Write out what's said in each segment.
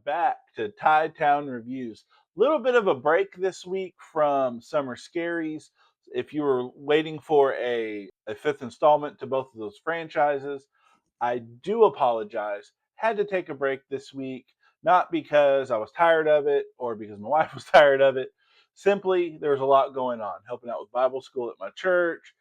back to Tie Town Reviews. Little bit of a break this week from Summer Scaries. If you were waiting for a fifth installment to both of those franchises, I do apologize. Had to take a break this week, not because I was tired of it or because my wife was tired of it. Simply, there was a lot going on, helping out with Bible school at my church,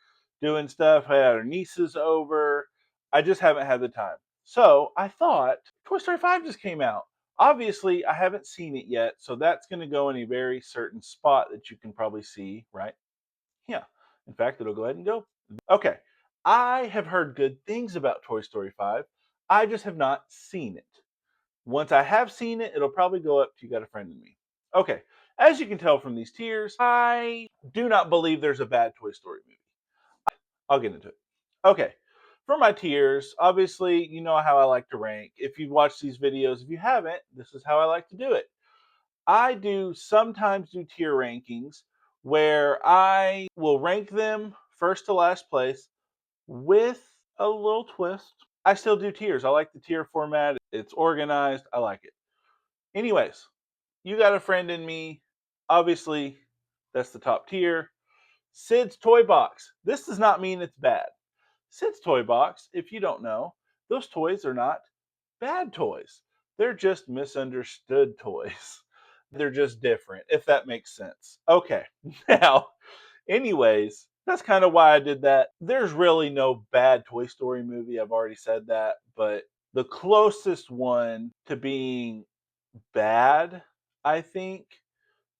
doing stuff. I had our nieces over. I just haven't had the time. So I thought Toy Story 5 just came out. Obviously, I haven't seen it yet, so that's going to go in a very certain spot that you can probably see, right? Yeah. In fact, it'll go ahead and go. Okay. I have heard good things about Toy Story 5. I just have not seen it. Once I have seen it, it'll probably go up to You Got a Friend in Me. Okay. As you can tell from these tears, I do not believe there's a bad Toy Story movie. I'll get into it. Okay. For my tiers, obviously, you know how I like to rank. If you've watched these videos, if you haven't, this is how I like to do it. I do sometimes do tier rankings where I will rank them first to last place with a little twist. I still do tiers. I like the tier format. It's organized. I like it. Anyways, You Got a Friend in Me. Obviously, that's the top tier. Sid's Toy Box. This does not mean it's bad. Sid's Toy Box, if you don't know, those toys are not bad toys. They're just misunderstood toys. They're just different, if that makes sense. Okay, now, anyways, that's kind of why I did that. There's really no bad Toy Story movie. I've already said that. But the closest one to being bad, I think,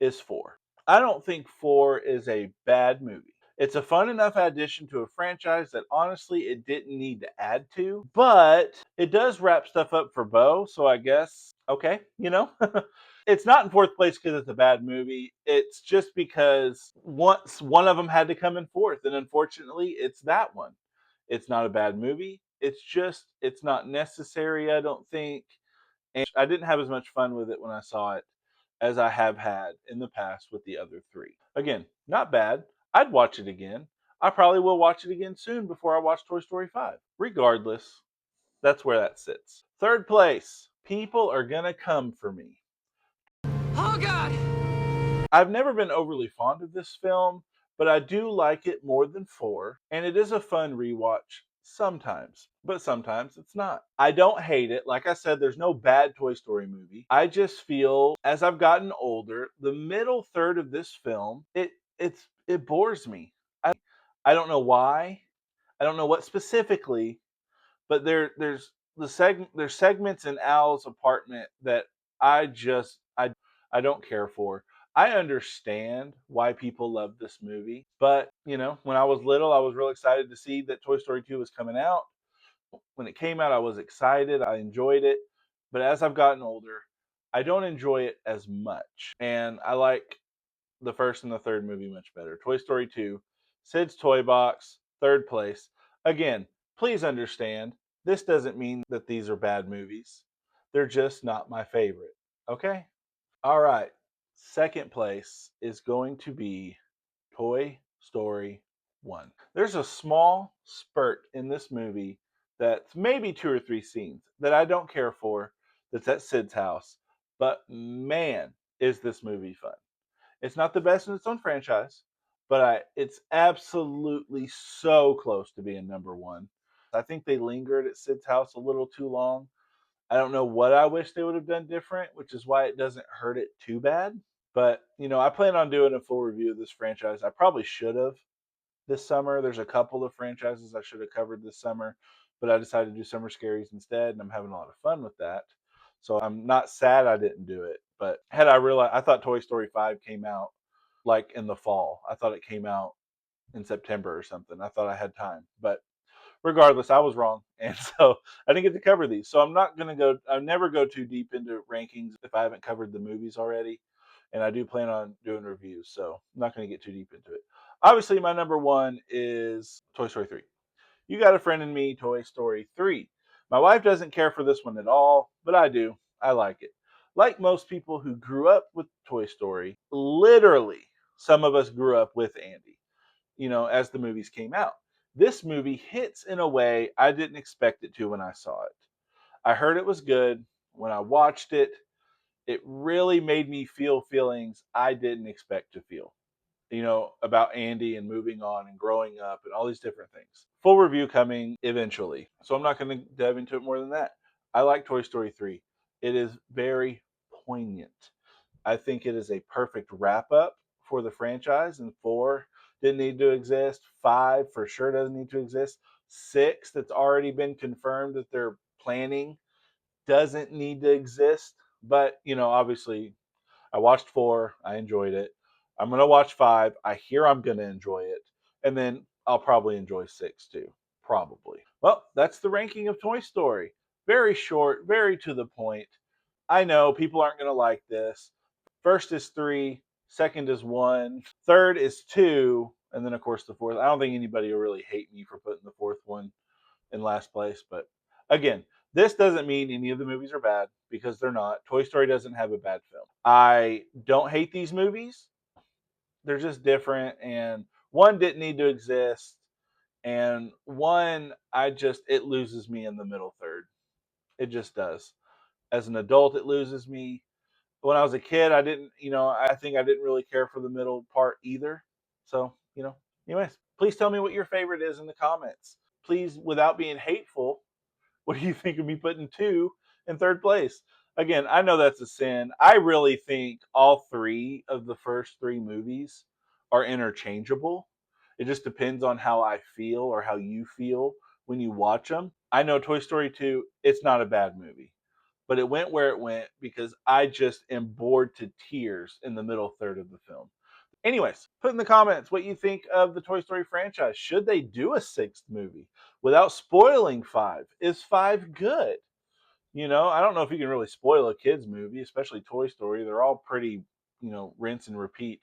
is 4. I don't think 4 is a bad movie. It's a fun enough addition to a franchise that honestly it didn't need to add to, but it does wrap stuff up for Bo, so I guess, okay, you know? It's not in fourth place because it's a bad movie. It's just because once one of them had to come in fourth, and unfortunately, it's that one. It's not a bad movie. It's just, it's not necessary, I don't think. And I didn't have as much fun with it when I saw it as I have had in the past with the other 3. Again, not bad. I'd watch it again. I probably will watch it again soon before I watch Toy Story 5. Regardless, that's where that sits. Third place, People Are Gonna Come For Me. Oh God! I've never been overly fond of this film, but I do like it more than 4, and it is a fun rewatch sometimes, but sometimes it's not. I don't hate it. Like I said, there's no bad Toy Story movie. I just feel as I've gotten older, the middle third of this film, it bores me. I don't know why. I don't know what specifically, but there's segments in Al's apartment that I don't care for. I understand why people love this movie, but when I was little, I was real excited to see that Toy Story 2 was coming out. When it came out, I was excited. I enjoyed it, but as I've gotten older, I don't enjoy it as much, and I like the first and the third movie much better. Toy Story 2, Sid's Toy Box, third place. Again, please understand, this doesn't mean that these are bad movies. They're just not my favorite. Okay? All right. Second place is going to be Toy Story 1. There's a small spurt in this movie that's maybe 2 or 3 scenes that I don't care for that's at Sid's house, but man, is this movie fun. It's not the best in its own franchise, but it's absolutely so close to being number 1. I think they lingered at Sid's house a little too long. I don't know what I wish they would have done different, which is why it doesn't hurt it too bad. But, I plan on doing a full review of this franchise. I probably should have this summer. There's a couple of franchises I should have covered this summer, but I decided to do Summer Scaries instead, and I'm having a lot of fun with that. So I'm not sad I didn't do it. But had I realized, I thought Toy Story 5 came out like in the fall. I thought it came out in September or something. I thought I had time. But regardless, I was wrong. And so I didn't get to cover these. So I never go too deep into rankings if I haven't covered the movies already. And I do plan on doing reviews. So I'm not going to get too deep into it. Obviously, my number 1 is Toy Story 3. You Got a Friend in Me, Toy Story 3. My wife doesn't care for this one at all, but I do. I like it. Like most people who grew up with Toy Story, literally, some of us grew up with Andy, as the movies came out. This movie hits in a way I didn't expect it to when I saw it. I heard it was good. When I watched it, it really made me feel feelings I didn't expect to feel, about Andy and moving on and growing up and all these different things. Full review coming eventually. So I'm not going to dive into it more than that. I like Toy Story 3. It is very poignant. I think it is a perfect wrap up for the franchise, and 4 didn't need to exist. 5 for sure doesn't need to exist. 6, that's already been confirmed that they're planning, doesn't need to exist. But, obviously, I watched 4, I enjoyed it. I'm going to watch 5. I hear I'm going to enjoy it. And then I'll probably enjoy 6 too. Probably. Well, that's the ranking of Toy Story. Very short, very to the point. I know people aren't going to like this. First is 3, second is 1, third is 2, and then, of course, the fourth. I don't think anybody will really hate me for putting the fourth one in last place. But again, this doesn't mean any of the movies are bad, because they're not. Toy Story doesn't have a bad film. I don't hate these movies. They're just different, and one didn't need to exist, and one, it loses me in the middle third. It just does. As an adult, it loses me. When I was a kid, I didn't, I think I didn't really care for the middle part either. So, anyways, please tell me what your favorite is in the comments. Please, without being hateful, what do you think of me putting 2 in third place? Again, I know that's a sin. I really think all 3 of the first 3 movies are interchangeable. It just depends on how I feel or how you feel when you watch them. I know Toy Story 2, it's not a bad movie, but it went where it went because I just am bored to tears in the middle third of the film. Anyways, put in the comments what you think of the Toy Story franchise. Should they do a 6th movie? Without spoiling 5, is 5 good? I don't know if you can really spoil a kid's movie, especially Toy Story. They're all pretty, rinse and repeat.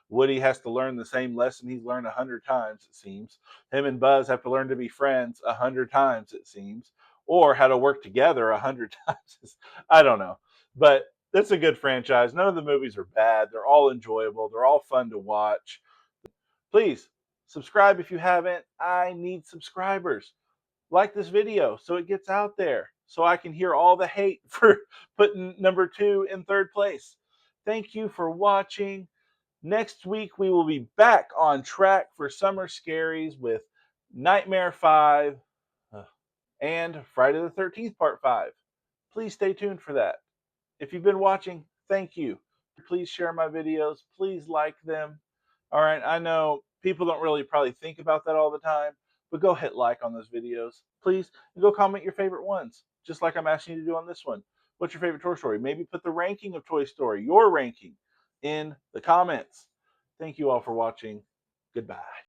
Woody has to learn the same lesson he's learned 100 times, it seems. Him and Buzz have to learn to be friends 100 times, it seems, or how to work together 100 times. I don't know. But that's a good franchise. None of the movies are bad. They're all enjoyable. They're all fun to watch. Please subscribe if you haven't. I need subscribers. Like this video so it gets out there, so I can hear all the hate for putting number 2 in third place. Thank you for watching. Next week, we will be back on track for Summer Scaries with Nightmare 5 and Friday the 13th Part 5. Please stay tuned for that. If you've been watching, thank you. Please share my videos. Please like them. All right, I know people don't really probably think about that all the time, but go hit like on those videos, please, and go comment your favorite ones, just like I'm asking you to do on this one. What's your favorite Toy Story? Maybe put the ranking of Toy Story, your ranking, in the comments. Thank you all for watching. Goodbye.